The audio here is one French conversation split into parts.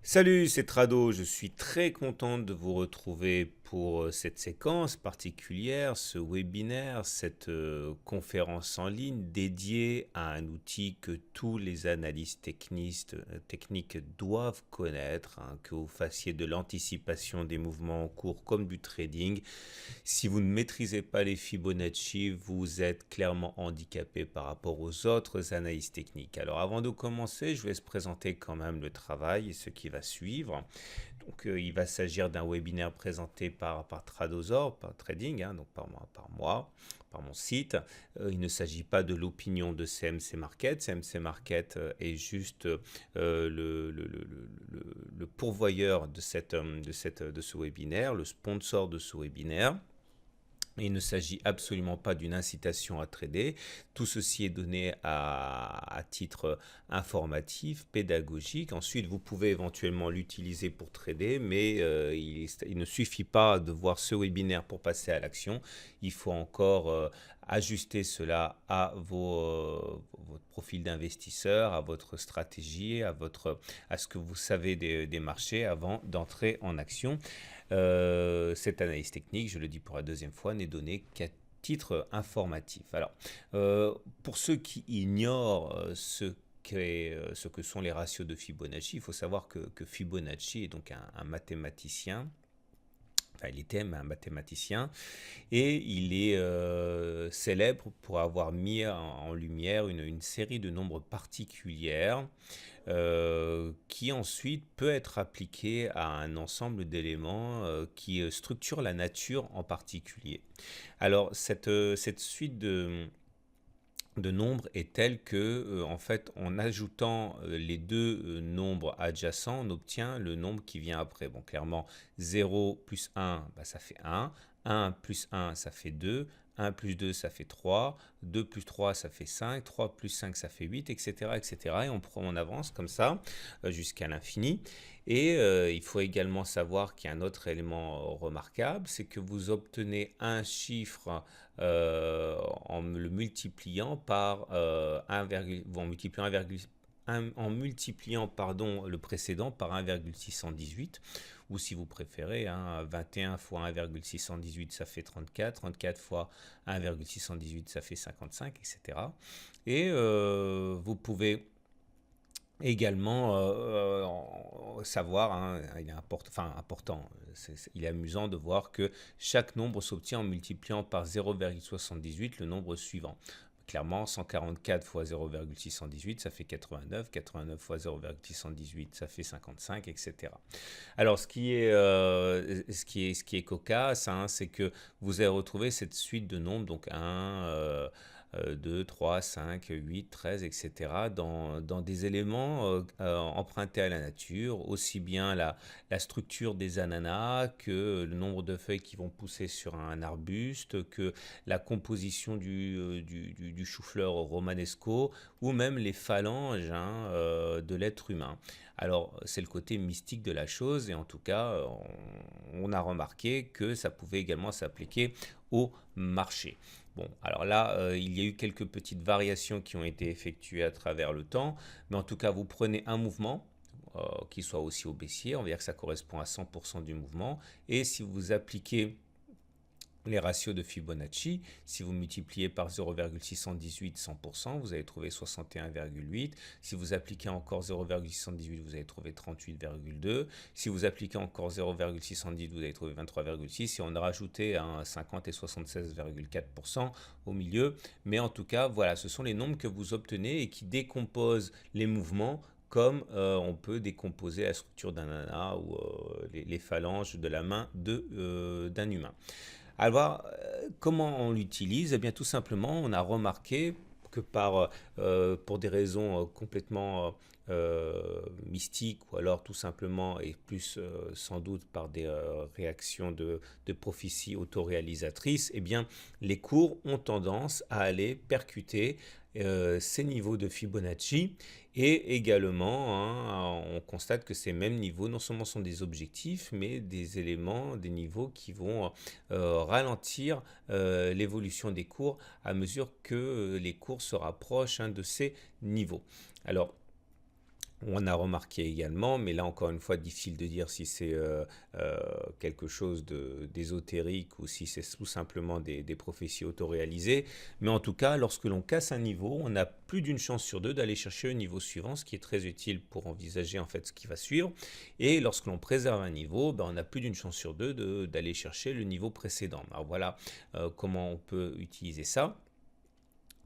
Salut, c'est Trado. Je suis très content de vous retrouver pour cette séquence particulière, ce webinaire, cette conférence en ligne dédiée à un outil que tous les analystes techniques doivent connaître, hein, que vous fassiez de l'anticipation des mouvements en cours comme du trading. Si vous ne maîtrisez pas les Fibonacci, vous êtes clairement handicapé par rapport aux autres analyses techniques. Alors avant de commencer, je vais se présenter quand même le travail et ce qui va suivre. Donc il va s'agir d'un webinaire présenté par Tradosaur, par Trading, hein, donc par moi, par mon site. Il ne s'agit pas de l'opinion de CMC Market. CMC Market est juste le pourvoyeur de ce webinaire, le sponsor de ce webinaire. Il ne s'agit absolument pas d'une incitation à trader. Tout ceci est donné à titre informatif, pédagogique. Ensuite, vous pouvez éventuellement l'utiliser pour trader, mais il ne suffit pas de voir ce webinaire pour passer à l'action. Il faut encore ajuster cela à votre profil d'investisseur, à votre stratégie, à ce que vous savez des marchés avant d'entrer en action. Cette analyse technique, je le dis pour la deuxième fois, n'est donnée qu'à titre informatif. Alors, pour ceux qui ignorent ce que sont les ratios de Fibonacci, il faut savoir que Fibonacci est donc un mathématicien. Enfin, il était un mathématicien et il est célèbre pour avoir mis en lumière une série de nombres particulières qui ensuite peut être appliquée à un ensemble d'éléments qui structurent la nature en particulier. Alors, cette suite de nombres est telle que, en fait, en ajoutant les deux nombres adjacents, on obtient le nombre qui vient après. Bon, clairement, 0 plus 1, bah, ça fait 1. 1 plus 1, ça fait 2. 1 plus 2, ça fait 3. 2 plus 3, ça fait 5. 3 plus 5, ça fait 8, etc. etc. Et on avance comme ça jusqu'à l'infini. Et il faut également savoir qu'il y a un autre élément remarquable, c'est que vous obtenez un chiffre en le multipliant par 1, en multipliant 1, en multipliant pardon, le précédent par 1,618, ou si vous préférez, hein, 21 fois 1,618 ça fait 34, 34 fois 1,618 ça fait 55, etc. Et vous pouvez également savoir, hein, il est important, il est amusant de voir que chaque nombre s'obtient en multipliant par 0,78 le nombre suivant. Clairement, 144 fois 0,618, ça fait 89. 89 fois 0,618, ça fait 55, etc. Alors, ce qui est cocasse, hein, c'est que vous avez retrouvé cette suite de nombres, donc 1, 2, 3, 5, 8, 13, etc., dans des éléments empruntés à la nature, aussi bien la structure des ananas que le nombre de feuilles qui vont pousser sur un arbuste, que la composition du chou-fleur romanesco, ou même les phalanges, hein, de l'être humain. Alors, c'est le côté mystique de la chose, et en tout cas, on a remarqué que ça pouvait également s'appliquer au marché. Bon, alors là, il y a eu quelques petites variations qui ont été effectuées à travers le temps, mais en tout cas, vous prenez un mouvement, qui soit aussi au baissier, on va dire que ça correspond à 100% du mouvement, et si vous appliquez les ratios de Fibonacci, si vous multipliez par 0,618 100%, vous allez trouver 61,8. Si vous appliquez encore 0,618, vous allez trouver 38,2. Si vous appliquez encore 0,618, vous allez trouver 23,6. Et on a rajouté un 50 et 76,4% au milieu. Mais en tout cas, voilà, ce sont les nombres que vous obtenez et qui décomposent les mouvements comme on peut décomposer la structure d'un ananas ou les phalanges de la main d'un humain. Alors, comment on l'utilise? Eh bien, tout simplement, on a remarqué que pour des raisons complètement mystiques, ou alors tout simplement, et plus sans doute par des réactions de prophéties autoréalisatrices, eh bien, les cours ont tendance à aller percuter ces niveaux de Fibonacci, et également, hein, on constate que ces mêmes niveaux non seulement sont des objectifs, mais des éléments, des niveaux qui vont ralentir l'évolution des cours à mesure que les cours se rapprochent, hein, de ces niveaux. Alors, On a remarqué également, mais là encore une fois, difficile de dire si c'est quelque chose d'ésotérique ou si c'est tout simplement des prophéties autoréalisées. Mais en tout cas, lorsque l'on casse un niveau, on a plus d'une chance sur deux d'aller chercher le niveau suivant, ce qui est très utile pour envisager en fait ce qui va suivre. Et lorsque l'on préserve un niveau, ben, on a plus d'une chance sur deux d'aller chercher le niveau précédent. Alors voilà comment on peut utiliser ça.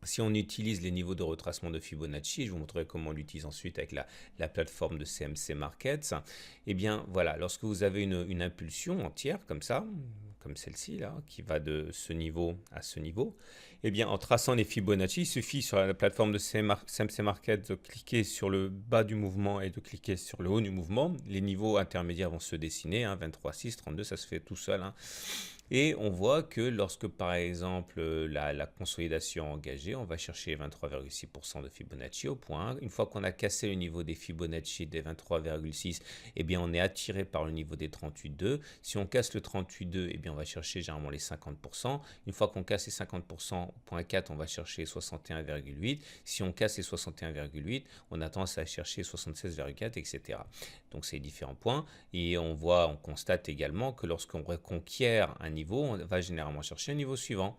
Si on utilise les niveaux de retracement de Fibonacci, je vous montrerai comment on l'utilise ensuite avec la plateforme de CMC Markets, eh bien voilà, lorsque vous avez une impulsion entière comme ça, comme celle-ci là, qui va de ce niveau à ce niveau, eh bien en traçant les Fibonacci, il suffit sur la plateforme de CMC Markets de cliquer sur le bas du mouvement et de cliquer sur le haut du mouvement. Les niveaux intermédiaires vont se dessiner, 23, 6, 32, ça se fait tout seul. Et on voit que lorsque, par exemple, la consolidation engagée, on va chercher 23,6% de Fibonacci au point 1. Une fois qu'on a cassé le niveau des Fibonacci des 23,6, eh bien, on est attiré par le niveau des 38,2. Si on casse le 38,2, eh bien, on va chercher généralement les 50%. Une fois qu'on casse les 50% au point 4, on va chercher 61,8. Si on casse les 61,8, on a tendance à chercher 76,4, etc. Donc, c'est les différents points. Et on constate également que lorsqu'on reconquiert un niveau, on va généralement chercher un niveau suivant.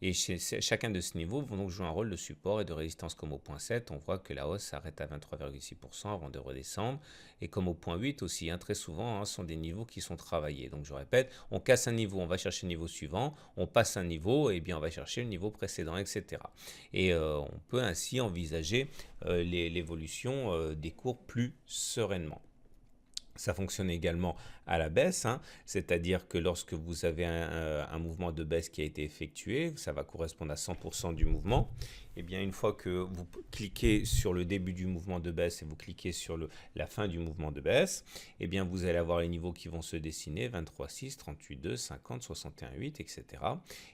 Et chacun de ces niveaux vont donc jouer un rôle de support et de résistance. Comme au point 7, on voit que la hausse s'arrête à 23,6% avant de redescendre. Et comme au point 8 aussi, très souvent, ce sont des niveaux qui sont travaillés. Donc je répète, on casse un niveau, on va chercher le niveau suivant, on passe un niveau, et bien on va chercher le niveau précédent, etc. Et on peut ainsi envisager l'évolution des cours plus sereinement. Ça fonctionne également à la baisse, c'est-à-dire que lorsque vous avez un mouvement de baisse qui a été effectué, ça va correspondre à 100% du mouvement. Et bien une fois que vous cliquez sur le début du mouvement de baisse et vous cliquez sur la fin du mouvement de baisse, et bien vous allez avoir les niveaux qui vont se dessiner, 23,6, 38,2, 50, 61,8, etc.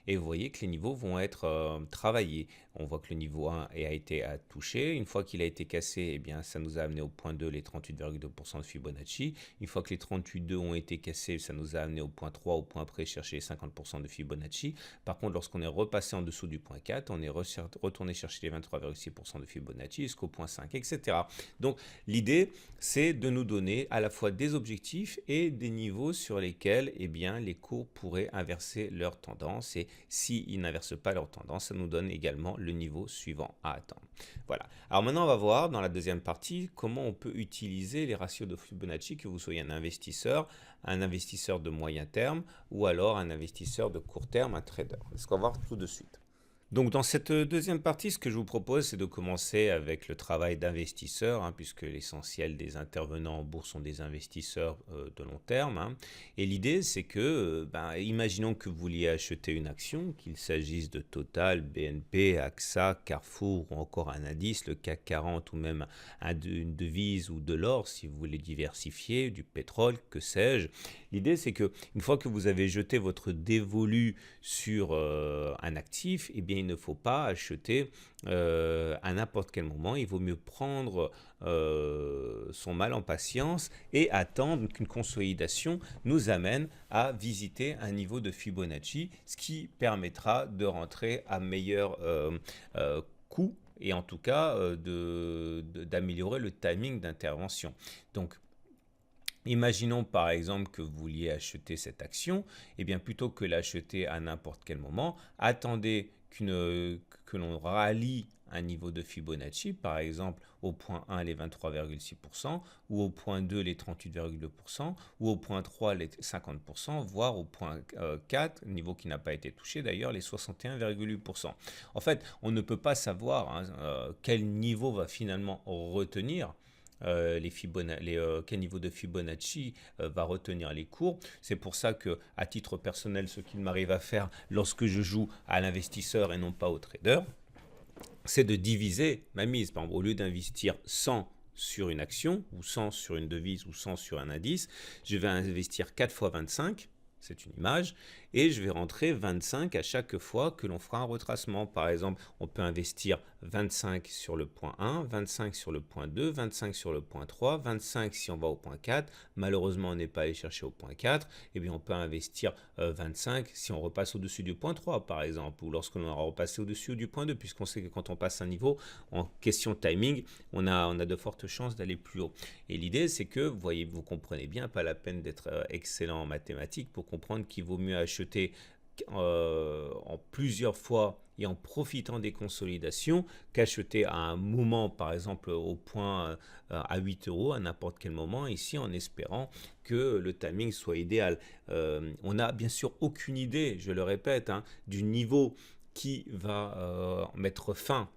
Et vous voyez que les niveaux vont être travaillés. On voit que le niveau 1 a été touché. Une fois qu'il a été cassé, et bien ça nous a amené au point 2 les 38,2% de Fibonacci. Une fois que les 38,2 ont été cassés, ça nous a amené au point 3, au point près, chercher 50% de Fibonacci. Par contre, lorsqu'on est repassé en dessous du point 4, on est retourné chercher les 23,6% de Fibonacci jusqu'au point 5, etc. Donc, l'idée, c'est de nous donner à la fois des objectifs et des niveaux sur lesquels les cours pourraient inverser leur tendance. Et s'ils n'inversent pas leur tendance, ça nous donne également le niveau suivant à attendre. Voilà. Alors maintenant, on va voir dans la deuxième partie comment on peut utiliser les ratios de Fibonacci, que vous soyez un investisseur de moyen terme ou alors un investisseur de court terme, un trader. C'est ce qu'on va voir tout de suite. Donc dans cette deuxième partie, ce que je vous propose, c'est de commencer avec le travail d'investisseur, puisque l'essentiel des intervenants en bourse sont des investisseurs de long terme. Et l'idée, c'est que, imaginons que vous vouliez acheter une action, qu'il s'agisse de Total, BNP, AXA, Carrefour ou encore un indice, le CAC 40 ou même une devise ou de l'or, si vous voulez diversifier, du pétrole, que sais-je. L'idée, c'est que une fois que vous avez jeté votre dévolu sur un actif, eh bien, il ne faut pas acheter à n'importe quel moment. Il vaut mieux prendre son mal en patience et attendre qu'une consolidation nous amène à visiter un niveau de Fibonacci, ce qui permettra de rentrer à meilleur coût et en tout cas d'améliorer le timing d'intervention. Donc, imaginons par exemple que vous vouliez acheter cette action, et bien plutôt que l'acheter à n'importe quel moment, attendez que l'on rallie un niveau de Fibonacci, par exemple au point 1 les 23,6%, ou au point 2 les 38,2%, ou au point 3 les 50%, voire au point 4, niveau qui n'a pas été touché d'ailleurs, les 61,8%. En fait, on ne peut pas savoir quel niveau va finalement retenir quel niveau de Fibonacci va retenir les cours. C'est pour ça que, à titre personnel, ce qu'il m'arrive à faire lorsque je joue à l'investisseur et non pas au trader, c'est de diviser ma mise. Par exemple, au lieu d'investir 100 sur une action, ou 100 sur une devise, ou 100 sur un indice, je vais investir 4 fois 25, c'est une image, et je vais rentrer 25 à chaque fois que l'on fera un retracement. Par exemple, on peut investir 25 sur le point 1, 25 sur le point 2, 25 sur le point 3, 25 si on va au point 4. Malheureusement, on n'est pas allé chercher au point 4. Eh bien, on peut investir 25 si on repasse au-dessus du point 3, par exemple, ou lorsque l'on aura repassé au-dessus du point 2, puisqu'on sait que quand on passe un niveau, en question timing, on a de fortes chances d'aller plus haut. Et l'idée, c'est que, vous comprenez bien, pas la peine d'être excellent en mathématiques pour comprendre qu'il vaut mieux acheter en plusieurs fois et en profitant des consolidations qu'acheter à un moment, par exemple au point à 8 euros à n'importe quel moment, ici en espérant que le timing soit idéal. On n'a bien sûr aucune idée, je le répète, du niveau qui va mettre fin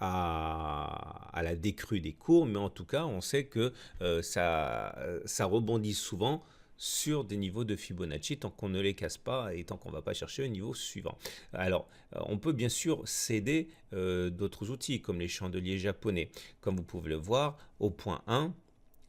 à la décrue des cours, mais en tout cas, on sait que ça rebondit souvent sur des niveaux de Fibonacci tant qu'on ne les casse pas et tant qu'on ne va pas chercher le niveau suivant. Alors, on peut bien sûr céder d'autres outils comme les chandeliers japonais. Comme vous pouvez le voir, au point 1,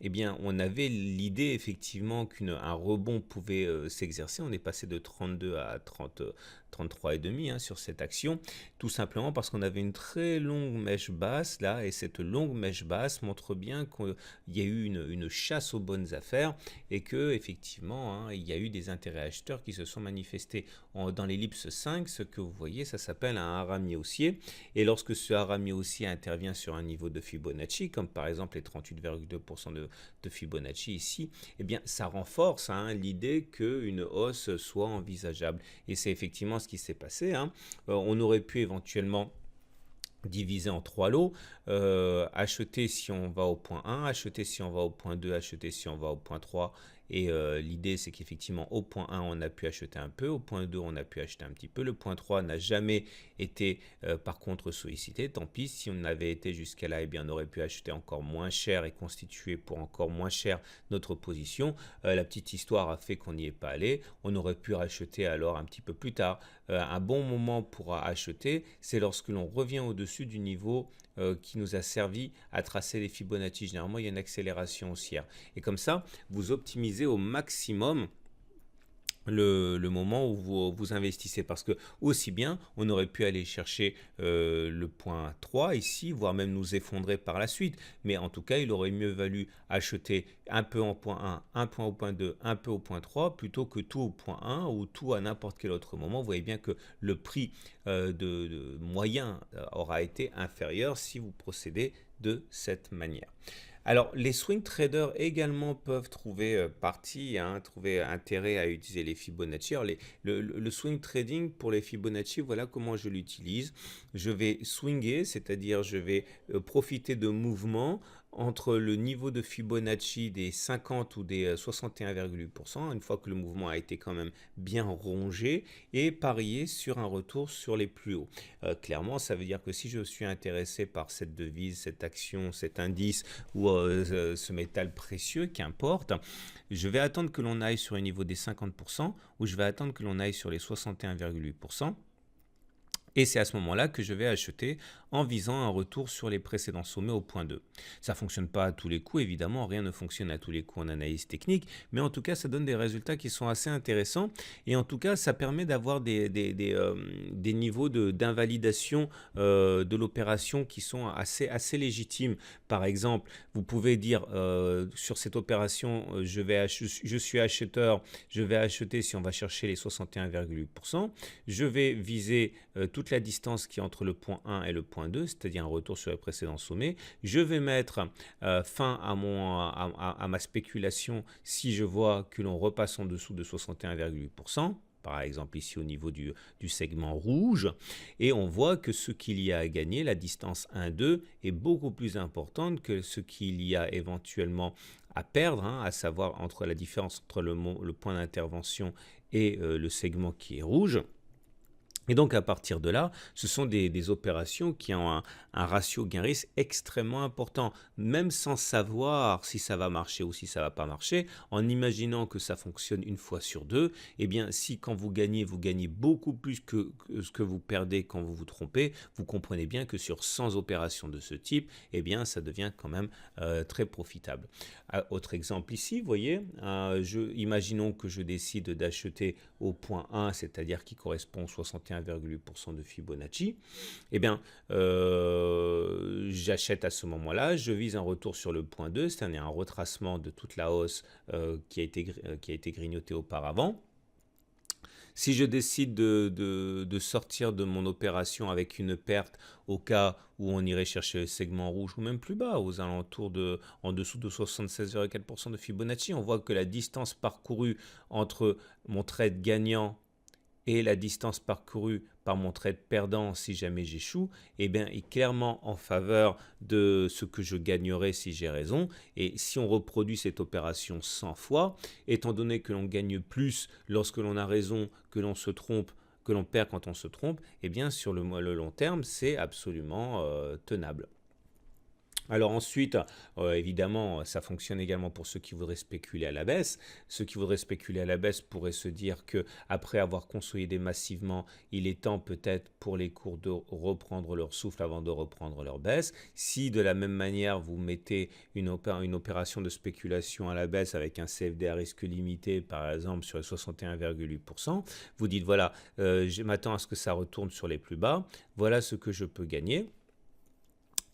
eh bien, on avait l'idée effectivement qu'un rebond pouvait s'exercer. On est passé de 32 à 30, 33,5 sur cette action, tout simplement parce qu'on avait une très longue mèche basse là, et cette longue mèche basse montre bien qu'il y a eu une chasse aux bonnes affaires et que effectivement, il y a eu des intérêts acheteurs qui se sont manifestés dans l'ellipse 5. Ce que vous voyez, ça s'appelle un harami haussier, et lorsque ce harami haussier intervient sur un niveau de Fibonacci, comme par exemple les 38,2% de Fibonacci ici, eh bien ça renforce l'idée qu'une hausse soit envisageable. Et c'est effectivement ce qui s'est passé. On aurait pu éventuellement diviser en 3 lots, acheter si on va au point 1, acheter si on va au point 2, acheter si on va au point 3. Et l'idée, c'est qu'effectivement, au point 1, on a pu acheter un peu, au point 2, on a pu acheter un petit peu. Le point 3 n'a jamais été, par contre, sollicité. Tant pis, si on avait été jusqu'à là, eh bien, on aurait pu acheter encore moins cher et constituer pour encore moins cher notre position. La petite histoire a fait qu'on n'y est pas allé. On aurait pu racheter alors un petit peu plus tard. Un bon moment pour acheter, c'est lorsque l'on revient au-dessus du niveau qui nous a servi à tracer les Fibonacci. Généralement, il y a une accélération haussière. Et comme ça, vous optimisez au maximum le moment où vous investissez, parce que aussi bien on aurait pu aller chercher le point 3 ici, voire même nous effondrer par la suite, mais en tout cas il aurait mieux valu acheter un peu en point 1, un peu au point 2, un peu au point 3 plutôt que tout au point 1 ou tout à n'importe quel autre moment. Vous voyez bien que le prix de moyen aura été inférieur si vous procédez de cette manière. Alors, les swing traders également peuvent trouver trouver intérêt à utiliser les Fibonacci. Alors, le swing trading pour les Fibonacci, voilà comment je l'utilise. Je vais swinger, c'est-à-dire je vais profiter de mouvements entre le niveau de Fibonacci des 50 ou des 61,8%, une fois que le mouvement a été quand même bien rongé, et parier sur un retour sur les plus hauts. Clairement, ça veut dire que si je suis intéressé par cette devise, cette action, cet indice ou ce métal précieux, qu'importe, je vais attendre que l'on aille sur le niveau des 50% ou je vais attendre que l'on aille sur les 61,8%. Et c'est à ce moment-là que je vais acheter en visant un retour sur les précédents sommets au point 2. Ça ne fonctionne pas à tous les coups, évidemment, rien ne fonctionne à tous les coups en analyse technique, mais en tout cas, ça donne des résultats qui sont assez intéressants, et en tout cas, ça permet d'avoir des niveaux d'invalidation de l'opération qui sont assez légitimes. Par exemple, vous pouvez dire sur cette opération, je suis acheteur, je vais acheter si on va chercher les 61,8%, je vais viser toute la distance qui est entre le point 1 et le point 2, c'est-à-dire un retour sur les précédents sommets. Je vais mettre fin à ma spéculation si je vois que l'on repasse en dessous de 61,8%. Par exemple ici au niveau du segment rouge, et on voit que ce qu'il y a à gagner, la distance 1-2, est beaucoup plus importante que ce qu'il y a éventuellement à perdre, à savoir entre la différence entre le point d'intervention et le segment qui est rouge. Et donc, à partir de là, ce sont des opérations qui ont un ratio gain-risque extrêmement important, même sans savoir si ça va marcher ou si ça va pas marcher, en imaginant que ça fonctionne une fois sur deux. Eh bien, si quand vous gagnez beaucoup plus que ce que vous perdez quand vous vous trompez, vous comprenez bien que sur 100 opérations de ce type, eh bien, ça devient quand même très profitable. Autre exemple ici, vous voyez, imaginons que je décide d'acheter au point 1, c'est-à-dire qui correspond 61,8% de Fibonacci, eh bien, j'achète à ce moment-là, je vise un retour sur le point 2, c'est-à-dire un retracement de toute la hausse qui a été grignotée auparavant. Si je décide de sortir de mon opération avec une perte au cas où on irait chercher le segment rouge ou même plus bas, aux alentours en dessous de 76,4% de Fibonacci, on voit que la distance parcourue entre mon trade gagnant et la distance parcourue par mon trade perdant si jamais j'échoue, eh bien, est clairement en faveur de ce que je gagnerai si j'ai raison. Et si on reproduit cette opération 100 fois, étant donné que l'on gagne plus lorsque l'on a raison, que l'on se trompe, que l'on perd quand on se trompe, eh bien, sur le long terme, c'est absolument tenable. Alors ensuite, évidemment, ça fonctionne également pour ceux qui voudraient spéculer à la baisse. Ceux qui voudraient spéculer à la baisse pourraient se dire que après avoir consolidé massivement, il est temps peut-être pour les cours de reprendre leur souffle avant de reprendre leur baisse. Si de la même manière, vous mettez une opération de spéculation à la baisse avec un CFD à risque limité, par exemple sur les 61,8%, vous dites voilà, je m'attends à ce que ça retourne sur les plus bas, voilà ce que je peux gagner.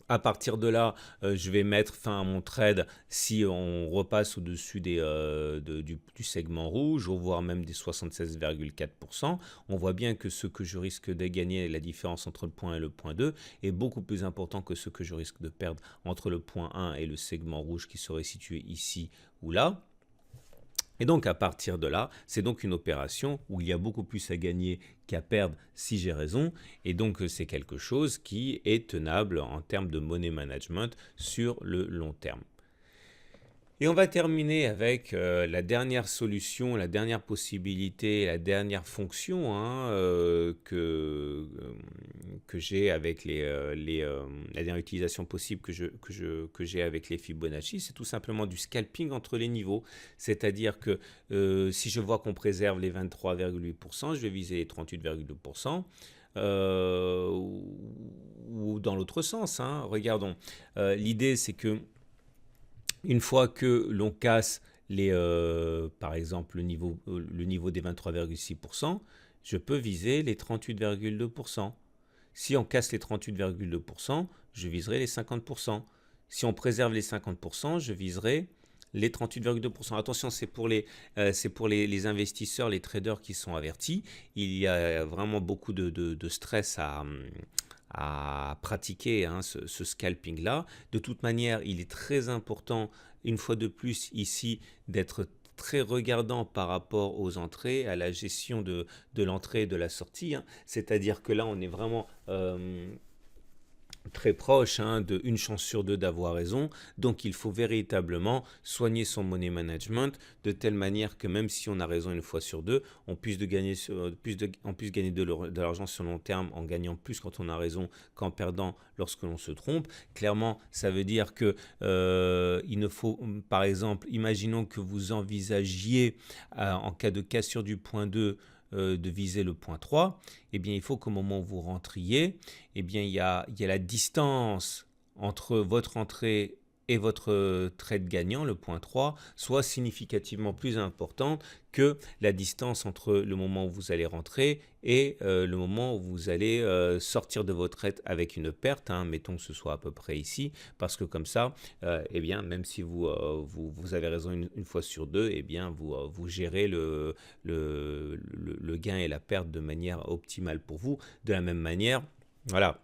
À partir de là, je vais mettre fin à mon trade si on repasse au-dessus du segment rouge, voire même des 76,4%. On voit bien que ce que je risque de gagner, la différence entre le point 1 et le point 2, est beaucoup plus important que ce que je risque de perdre entre le point 1 et le segment rouge qui serait situé ici ou là. Et donc à partir de là, c'est donc une opération où il y a beaucoup plus à gagner qu'à perdre si j'ai raison. Et donc c'est quelque chose qui est tenable en termes de money management sur le long terme. Et on va terminer avec la dernière solution, la dernière possibilité, la dernière fonction que j'ai avec la dernière utilisation possible que j'ai avec les Fibonacci, c'est tout simplement du scalping entre les niveaux. C'est-à-dire que si je vois qu'on préserve les 23,8%, je vais viser les 38,2%. Ou dans l'autre sens, regardons. L'idée, c'est que une fois que l'on casse par exemple le niveau des 23,6%, je peux viser les 38,2%. Si on casse les 38,2%, je viserai les 50%. Si on préserve les 50%, je viserai les 38,2%. Attention, c'est pour les investisseurs, les traders qui sont avertis. Il y a vraiment beaucoup de stress à pratiquer ce scalping-là. De toute manière, il est très important, une fois de plus ici, d'être très regardant par rapport aux entrées, à la gestion de l'entrée et de la sortie. C'est-à-dire que là, on est vraiment très proche de une chance sur deux d'avoir raison. Donc il faut véritablement soigner son money management de telle manière que même si on a raison une fois sur deux, on puisse gagner de l'argent sur le long terme en gagnant plus quand on a raison qu'en perdant lorsque l'on se trompe. Clairement, ça veut dire que il ne faut, par exemple, imaginons que vous envisagiez en cas de cassure du point 2 de viser le point 3, eh bien, il faut qu'au moment où vous rentriez, eh bien, il y a la distance entre votre entrée et votre trade gagnant, le point 3, soit significativement plus importante que la distance entre le moment où vous allez rentrer et le moment où vous allez sortir de votre trade avec une perte. Mettons que ce soit à peu près ici, parce que comme ça, eh bien, même si vous avez raison une fois sur deux, eh bien, vous gérez le gain et la perte de manière optimale pour vous. De la même manière, voilà.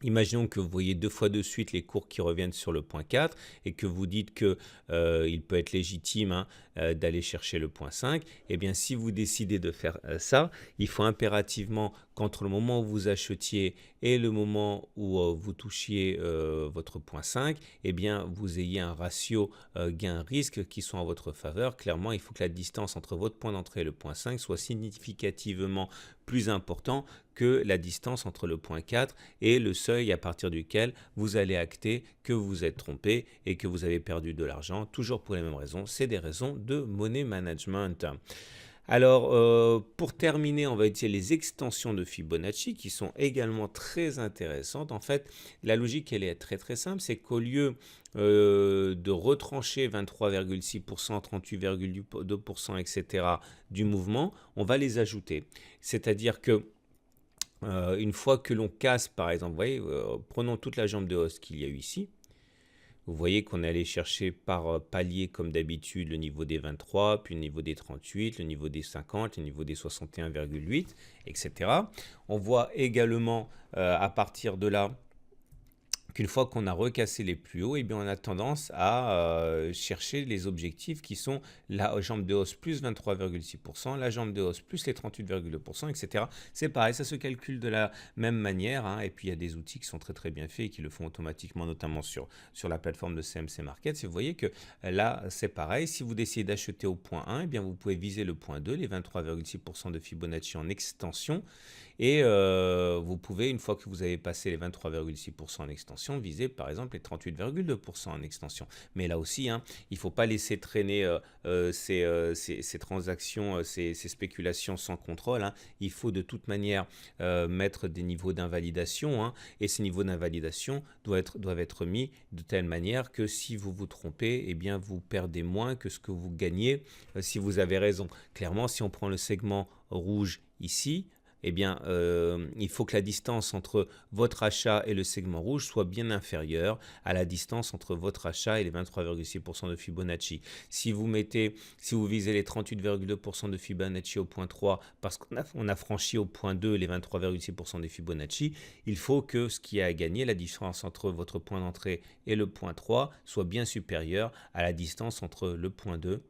Imaginons que vous voyez deux fois de suite les cours qui reviennent sur le point 4 et que vous dites qu'il peut être légitime d'aller chercher le point 5. Eh bien, si vous décidez de faire ça, il faut impérativement qu'entre le moment où vous achetiez et le moment où vous touchiez votre point 5, eh bien, vous ayez un ratio gain-risque qui soit en votre faveur. Clairement, il faut que la distance entre votre point d'entrée et le point 5 soit significativement plus important que la distance entre le point 4 et le seuil à partir duquel vous allez acter que vous vous êtes trompé et que vous avez perdu de l'argent, toujours pour les mêmes raisons. C'est des raisons de money management. Alors, pour terminer, on va utiliser les extensions de Fibonacci qui sont également très intéressantes. En fait, la logique, elle est très très simple, c'est qu'au lieu de retrancher 23,6%, 38,2%, etc. du mouvement, on va les ajouter. C'est-à-dire que une fois que l'on casse, par exemple, vous voyez, prenons toute la jambe de hausse qu'il y a eu ici. Vous voyez qu'on est allé chercher par palier comme d'habitude le niveau des 23, puis le niveau des 38, le niveau des 50, le niveau des 61,8, etc. On voit également à partir de là qu'une fois qu'on a recassé les plus hauts, eh bien on a tendance à chercher les objectifs qui sont la jambe de hausse plus 23,6%, la jambe de hausse plus les 38,2%, etc. C'est pareil, ça se calcule de la même manière, hein, et puis il y a des outils qui sont très très bien faits et qui le font automatiquement, notamment sur la plateforme de CMC Markets. Et vous voyez que là, c'est pareil, si vous décidez d'acheter au point 1, eh bien vous pouvez viser le point 2, les 23,6% de Fibonacci en extension, et vous pouvez, une fois que vous avez passé les 23,6% en extension, viser par exemple les 38,2% en extension. Mais là aussi, hein, il ne faut pas laisser traîner ces transactions, ces spéculations sans contrôle, hein. Il faut de toute manière mettre des niveaux d'invalidation, hein, et ces niveaux d'invalidation doivent être mis de telle manière que si vous vous trompez, eh bien vous perdez moins que ce que vous gagnez si vous avez raison. Clairement, si on prend le segment rouge ici, eh bien, il faut que la distance entre votre achat et le segment rouge soit bien inférieure à la distance entre votre achat et les 23,6% de Fibonacci. Si vous visez les 38,2% de Fibonacci au point 3 parce qu'on a franchi au point 2 les 23,6% des Fibonacci, il faut que ce qui a à gagner, la différence entre votre point d'entrée et le point 3, soit bien supérieure à la distance entre le point 2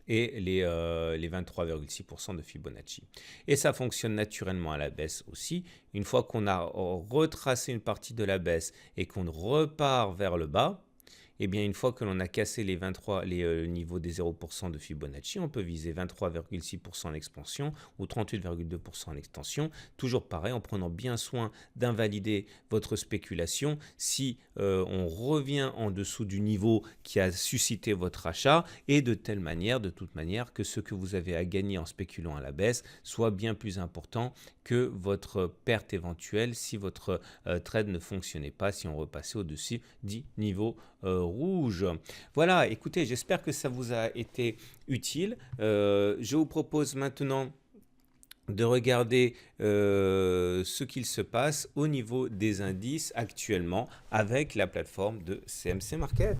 et les 23,6% de Fibonacci. Et ça fonctionne naturellement à la baisse aussi. Une fois qu'on a retracé une partie de la baisse et qu'on repart vers le bas, eh bien, une fois que l'on a cassé les niveaux des 0% de Fibonacci, on peut viser 23,6% en expansion ou 38,2% en extension. Toujours pareil, en prenant bien soin d'invalider votre spéculation. Si on revient en dessous du niveau qui a suscité votre achat, et de toute manière, que ce que vous avez à gagner en spéculant à la baisse soit bien plus important que votre perte éventuelle si votre trade ne fonctionnait pas, si on repassait au-dessus du niveau rouge. Voilà, écoutez, j'espère que ça vous a été utile. Je vous propose maintenant de regarder ce qu'il se passe au niveau des indices actuellement avec la plateforme de CMC Market.